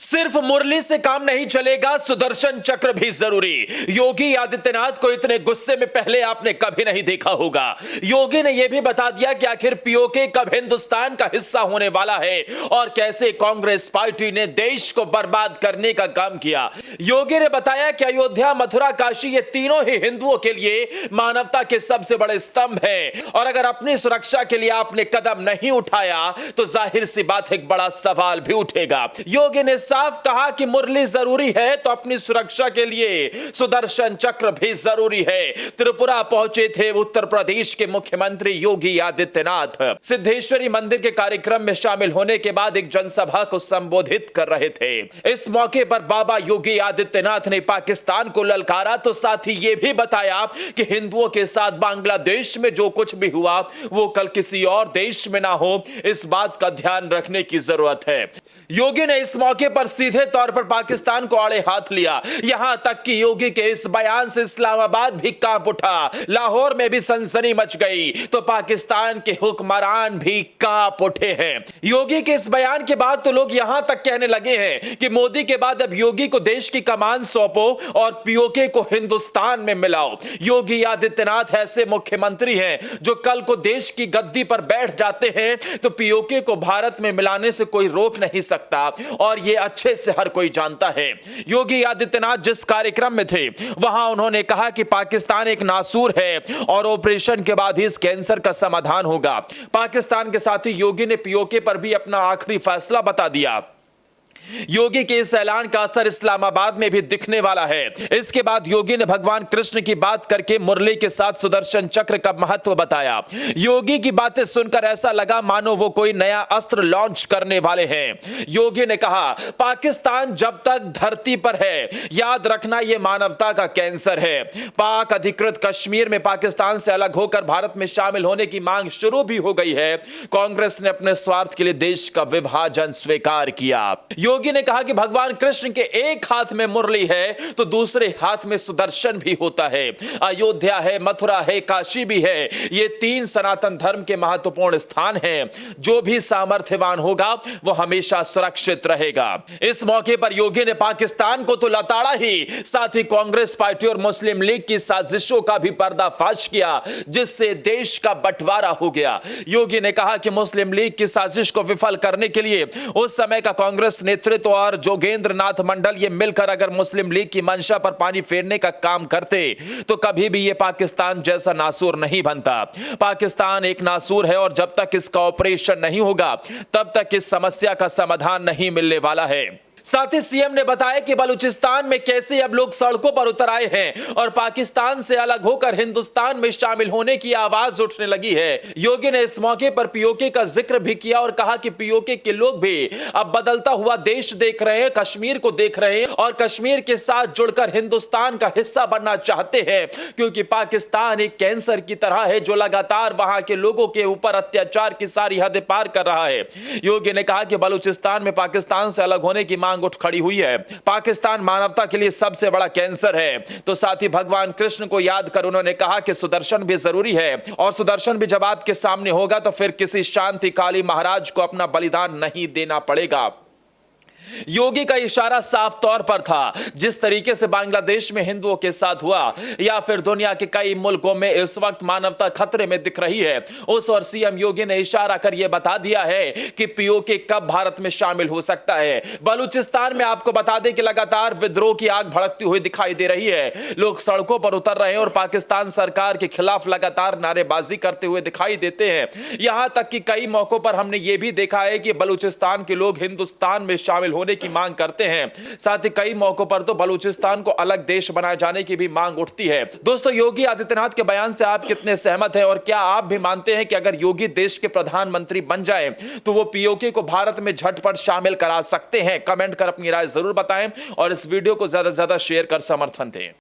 सिर्फ मुरली से काम नहीं चलेगा, सुदर्शन चक्र भी जरूरी। योगी आदित्यनाथ को इतने गुस्से में पहले आपने कभी नहीं देखा होगा। योगी ने यह भी बता दिया कि आखिर पीओके कब हिंदुस्तान का हिस्सा होने वाला है और कैसे कांग्रेस पार्टी ने देश को बर्बाद करने का काम किया। योगी ने बताया कि अयोध्या, मथुरा, काशी ये तीनों ही हिंदुओं के लिए मानवता के सबसे बड़े स्तंभ हैं और अगर अपनी सुरक्षा के लिए आपने कदम नहीं उठाया तो जाहिर सी बात एक बड़ा सवाल भी उठेगा। योगी ने साफ कहा कि मुरली जरूरी है तो अपनी सुरक्षा के लिए सुदर्शन चक्र भी जरूरी है। त्रिपुरा पहुंचे थे उत्तर प्रदेश के मुख्यमंत्री योगी आदित्यनाथ। सिद्धेश्वरी मंदिर के कार्यक्रम में शामिल होने के बाद एक जनसभा को संबोधित कर रहे थे। इस मौके पर बाबा योगी आदित्यनाथ ने पाकिस्तान को ललकारा तो साथ ही यह भी बताया कि हिंदुओं के साथ बांग्लादेश में जो कुछ भी हुआ वो कल किसी और देश में ना हो, इस बात का ध्यान रखने की जरूरत है। योगी ने इस मौके पर सीधे तौर पर पाकिस्तान को आड़े हाथ लिया। यहां तक कि योगी के इस बयान से इस्लामाबाद भी कांप उठा, लाहौर में भी सनसनी मच गई तो पाकिस्तान के हुक्मरान भी कांप उठे हैं। योगी के इस बयान के बाद तो लोग यहां तक कहने लगे हैं कि मोदी के बाद अब योगी को देश की कमान सौंपो और पीओके को हिंदुस्तान में मिलाओ। योगी आदित्यनाथ ऐसे मुख्यमंत्री हैं जो कल को देश की गद्दी पर बैठ जाते हैं तो पीओके को भारत में मिलाने से कोई रोक नहीं सकता और यह अच्छे से हर कोई जानता है। योगी आदित्यनाथ जिस कार्यक्रम में थे वहां उन्होंने कहा कि पाकिस्तान एक नासूर है और ऑपरेशन के बाद ही इस कैंसर का समाधान होगा। पाकिस्तान के साथ ही योगी ने पीओके पर भी अपना आखिरी फैसला बता दिया। योगी के इस ऐलान का असर इस्लामाबाद में भी दिखने वाला है। इसके बाद योगी ने भगवान कृष्ण की बात करके मुरली के साथ सुदर्शन चक्र का महत्व बताया। योगी की बातें सुनकर ऐसा लगा मानो वो कोई नया अस्त्र लॉन्च करने वाले हैं। योगी ने कहा, पाकिस्तान जब तक धरती पर है याद रखना यह मानवता का कैंसर है। पाक अधिकृत कश्मीर में पाकिस्तान से अलग होकर भारत में शामिल होने की मांग शुरू भी हो गई है। कांग्रेस ने अपने स्वार्थ के लिए देश का विभाजन स्वीकार किया। योगी ने कहा कि भगवान कृष्ण के एक हाथ में मुरली है तो दूसरे हाथ में सुदर्शन भी होता है। अयोध्या है, मथुरा है, काशी भी है, ये तीन सनातन धर्म के महत्वपूर्ण स्थान हैं। जो भी सामर्थ्यवान होगा वो हमेशा सुरक्षित रहेगा। इस मौके पर योगी ने पाकिस्तान को तो लताड़ा ही, साथ ही कांग्रेस पार्टी और मुस्लिम लीग की साजिशों का भी पर्दाफाश किया जिससे देश का बंटवारा हो गया। योगी ने कहा कि मुस्लिम लीग की साजिश को विफल करने के लिए उस समय का कांग्रेस नेतृत्व और जोगेंद्र नाथ मंडल ये मिलकर अगर मुस्लिम लीग की मंशा पर पानी फेरने का काम करते तो कभी भी ये पाकिस्तान जैसा नासूर नहीं बनता। पाकिस्तान एक नासूर है और जब तक इसका ऑपरेशन नहीं होगा तब तक इस समस्या का समाधान नहीं मिलने वाला है। साथ ही सीएम ने बताया कि बलूचिस्तान में कैसे अब लोग सड़कों पर उतर आए हैं और पाकिस्तान से अलग होकर हिंदुस्तान में शामिल होने की आवाज उठने लगी है। योगी ने इस मौके पर पीओके का जिक्र भी किया और कहा कि पीओके के लोग भी अब बदलता हुआ देश देख रहे हैं, कश्मीर को देख रहे हैं और कश्मीर के साथ जुड़कर हिंदुस्तान का हिस्सा बनना चाहते हैं क्योंकि पाकिस्तान एक कैंसर की तरह है जो लगातार वहां के लोगों के ऊपर अत्याचार की सारी हदें पार कर रहा है। योगी ने कहा कि बलूचिस्तान में पाकिस्तान से अलग होने की मांग उठ खड़ी हुई है। पाकिस्तान मानवता के लिए सबसे बड़ा कैंसर है। तो साथ ही भगवान कृष्ण को याद कर उन्होंने कहा कि सुदर्शन भी जरूरी है और सुदर्शन भी जब आपके सामने होगा तो फिर किसी शांतिकाली महाराज को अपना बलिदान नहीं देना पड़ेगा। योगी का इशारा साफ तौर पर था, जिस तरीके से बांग्लादेश में हिंदुओं के साथ हुआ या फिर दुनिया के कई मुल्कों में इस वक्त मानवता खतरे में दिख रही है, उस और सीएम योगी ने इशारा कर यह बता दिया है कि पीओके कब भारत में शामिल हो सकता है। बलूचिस्तान में आपको बता दें कि लगातार विद्रोह की आग भड़कती हुई दिखाई दे रही है। लोग सड़कों पर उतर रहे हैं और पाकिस्तान सरकार के खिलाफ लगातार नारेबाजी करते हुए दिखाई देते हैं। यहां तक कि कई मौकों पर हमने यह भी देखा है कि बलूचिस्तान के लोग हिंदुस्तान में शामिल होने की मांग करते हैं। साथ ही कई मौकों पर तो बलूचिस्तान को अलग देश बनाए जाने की भी मांग उठती है। दोस्तों, योगी आदित्यनाथ के बयान से आप कितने सहमत हैं और क्या आप भी मानते हैं कि अगर योगी देश के प्रधानमंत्री बन जाए तो वो पीओके को भारत में झटपट शामिल करा सकते हैं? कमेंट कर अपनी राय जरूर बताएं और इस वीडियो को ज्यादा से ज्यादा शेयर कर समर्थन दें।